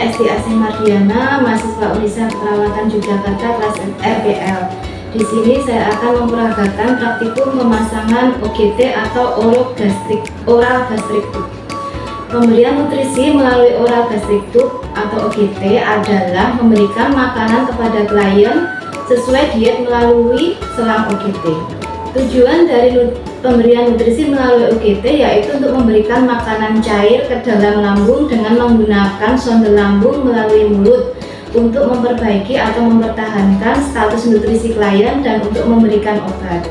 saya Esti Asih Mardiana, mahasiswa Unisa Keperawatan Yogyakarta kelas RPL. Di sini saya akan memperagakan praktikum pemasangan OGT atau oral gastric tube. Pemberian nutrisi melalui oral gastric tube atau OGT adalah memberikan makanan kepada klien sesuai diet melalui selang OGT. Tujuan dari pemberian nutrisi melalui OGT yaitu untuk memberikan makanan cair ke dalam lambung dengan menggunakan sonde lambung melalui mulut untuk memperbaiki atau mempertahankan status nutrisi klien dan untuk memberikan obat.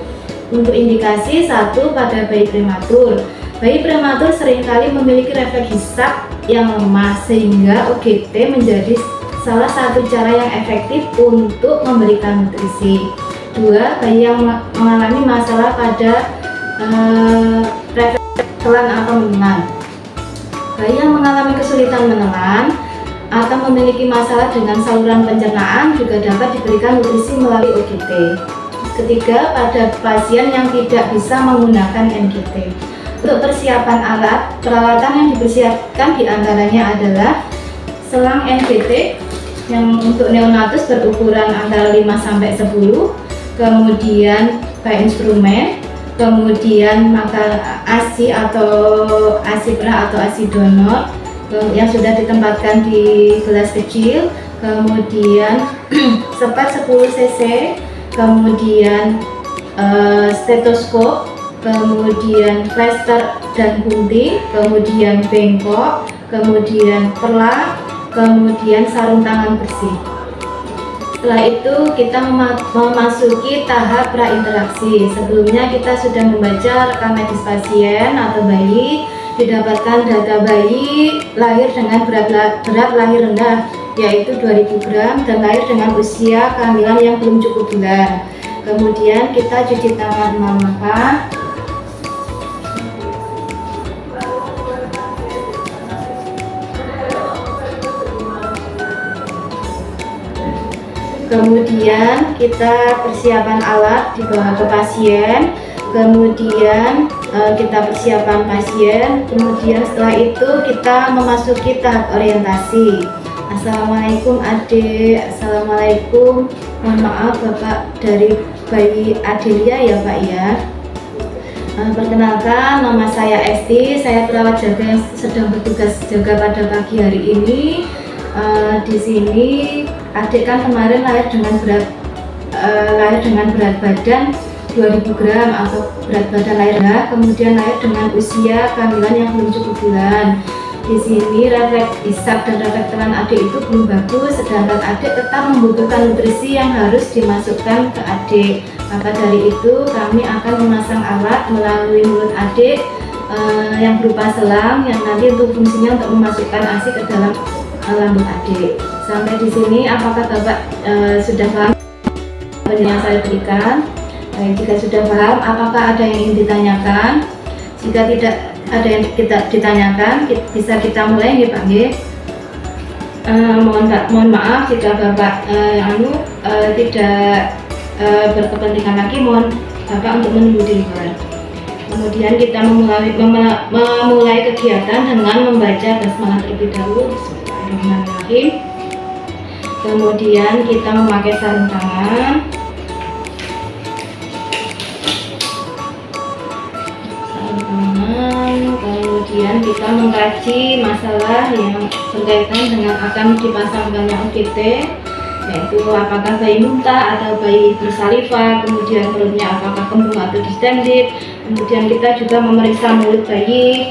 Untuk indikasi, 1, pada bayi prematur. Bayi prematur seringkali memiliki refleks hisap yang lemah sehingga OGT menjadi salah satu cara yang efektif untuk memberikan nutrisi. 2, bayi yang mengalami masalah pada refleks telan atau menelan. Bayi yang mengalami kesulitan menelan atau memiliki masalah dengan saluran pencernaan juga dapat diberikan nutrisi melalui OGT. Ketiga, pada pasien yang tidak bisa menggunakan NGT. Untuk persiapan alat, peralatan yang dipersiapkan diantaranya adalah selang NGT yang untuk neonatus berukuran antara 5-10, kemudian instrumen, kemudian ASI atau ASI pra atau ASI donor yang sudah ditempatkan di gelas kecil, kemudian sepat 10 cc, kemudian stetoskop, kemudian plester dan gunting, kemudian bengkok, kemudian perla, kemudian sarung tangan bersih. Setelah itu kita memasuki tahap prainteraksi. Sebelumnya kita sudah membaca rekam medis pasien atau bayi, didapatkan data bayi lahir dengan berat lahir rendah yaitu 2000 gram dan lahir dengan usia kehamilan yang belum cukup bulan. Kemudian kita cuci tangan memakan. Kemudian kita persiapan alat dibawa ke pasien, kemudian kita persiapan pasien, kemudian setelah itu kita memasuki tahap orientasi. Assalamualaikum adik, assalamualaikum, mohon maaf bapak dari bayi Adelia ya pak ya. Perkenalkan, nama saya Esti, saya perawat jaga yang sedang bertugas jaga pada pagi hari ini. Di sini adik kan kemarin lahir dengan berat badan 2000 gram atau berat badan lahirnya, kemudian lahir dengan usia kehamilan yang belum cukup bulan. Di sini refleks hisap dan refleks telan adik itu belum bagus, sedangkan adik tetap membutuhkan nutrisi yang harus dimasukkan ke adik. Maka dari itu kami akan memasang alat melalui mulut adik yang berupa selang yang nanti untuk fungsinya untuk memasukkan ASI ke dalam lambung adik. Sampai di sini apakah bapak sudah paham yang saya berikan? Jika sudah paham, apakah ada yang ingin ditanyakan? Jika tidak ada yang ditanyakan, bisa kita mulai ya Pak. Mohon maaf jika bapak tidak berkepentingan lagi, mohon bapak untuk menunggu di luar. Kemudian kita memulai kegiatan dengan membaca basmalah terlebih dahulu. Bismillahirrahmanirrahim. Kemudian kita memakai sarung tangan. Kemudian kita mengkaji masalah yang berkaitan dengan akan dipasangkannya OGT, yaitu apakah bayi muntah atau bayi bersaliva, kemudian perutnya apakah kembung atau distended. Kemudian kita juga memeriksa mulut bayi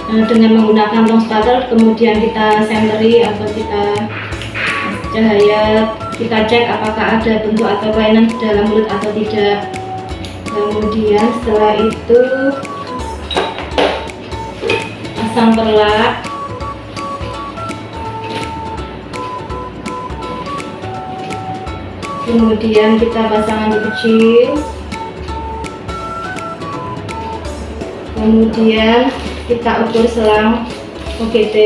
dengan menggunakan tong spatel, kemudian kita senteri atau kita cahaya, kita cek apakah ada bentuk atau kelainan di dalam mulut atau tidak. Kemudian setelah itu pasang perlak, kemudian kita pasang anti kecil, kemudian kita ukur selang OGT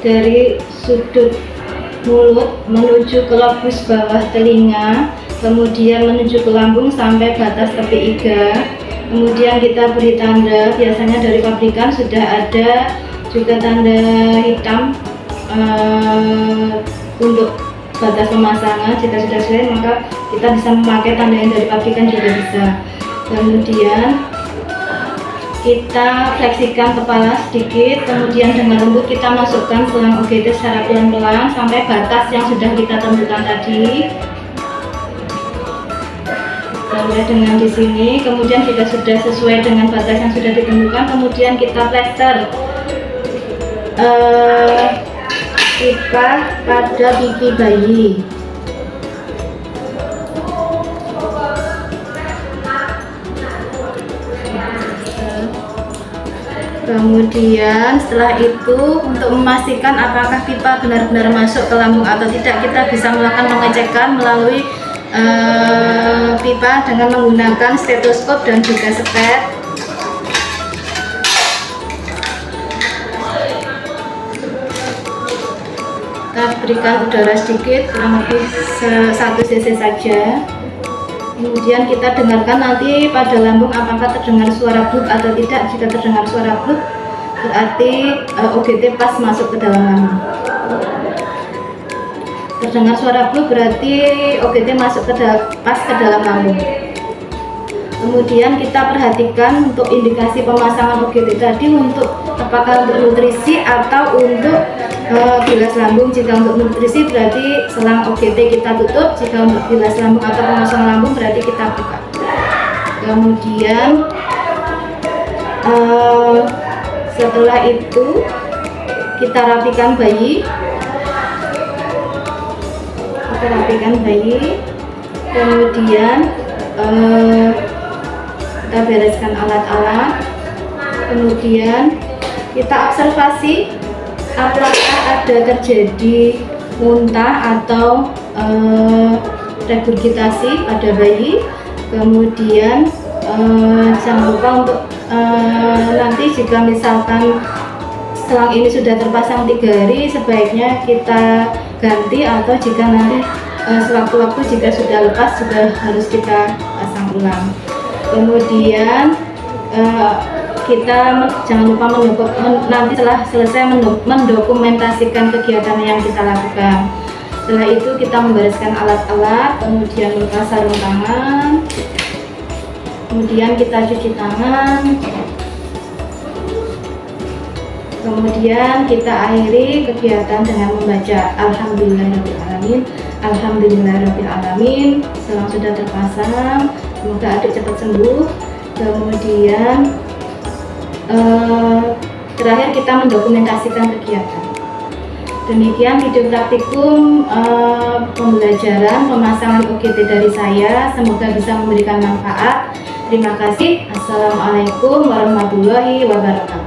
dari sudut mulut menuju ke lobus bawah telinga, kemudian menuju ke lambung sampai batas tepi iga. Kemudian kita beri tanda, biasanya dari pabrikan sudah ada juga tanda hitam untuk batas pemasangan. Jika sudah sesuai maka kita bisa memakai tanda yang dari pabrikan juga bisa. Kemudian kita fleksikan kepala sedikit, kemudian dengan lembut kita masukkan selang OGT secara pelan-pelan sampai batas yang sudah kita tentukan tadi. Sampai dengan di sini, kemudian jika sudah sesuai dengan batas yang sudah ditentukan, kemudian kita plester pipa pada pipi bayi. Kemudian setelah itu untuk memastikan apakah pipa benar-benar masuk ke lambung atau tidak, kita bisa melakukan pengecekan melalui pipa dengan menggunakan stetoskop dan juga spet. Kita berikan udara sedikit, kurang lebih 1 cc saja. Kemudian kita dengarkan nanti pada lambung apakah terdengar suara blub atau tidak. Jika terdengar suara blub berarti OGT pas masuk ke dalam lambung. Terdengar suara blub berarti OGT masuk pas ke dalam lambung. Kemudian kita perhatikan untuk indikasi pemasangan OGT tadi untuk apakah untuk nutrisi atau untuk bilas lambung. Jika untuk nutrisi berarti selang OGT kita tutup, jika untuk bilas lambung atau pengosongan lambung berarti kita buka. Kemudian setelah itu kita rapikan bayi. Kemudian kita bereskan alat-alat, kemudian kita observasi apakah ada terjadi muntah atau regurgitasi pada bayi. Kemudian jangan lupa untuk nanti jika misalkan selang ini sudah terpasang 3 hari, sebaiknya kita ganti, atau jika nanti sewaktu-waktu jika sudah lepas juga harus kita pasang ulang. Kemudian kita jangan lupa nanti setelah selesai mendokumentasikan kegiatan yang kita lakukan. Setelah itu kita membereskan alat-alat, kemudian melepas sarung tangan, kemudian kita cuci tangan, kemudian kita akhiri kegiatan dengan membaca Alhamdulillahirrahmanirrahim. Alhamdulillahirrahmanirrahim. Selang sudah terpasang, semoga adik cepat sembuh. Kemudian terakhir kita mendokumentasikan kegiatan. Demikian video praktikum pembelajaran pemasangan OGT dari saya, semoga bisa memberikan manfaat. Terima kasih. Assalamualaikum warahmatullahi wabarakatuh.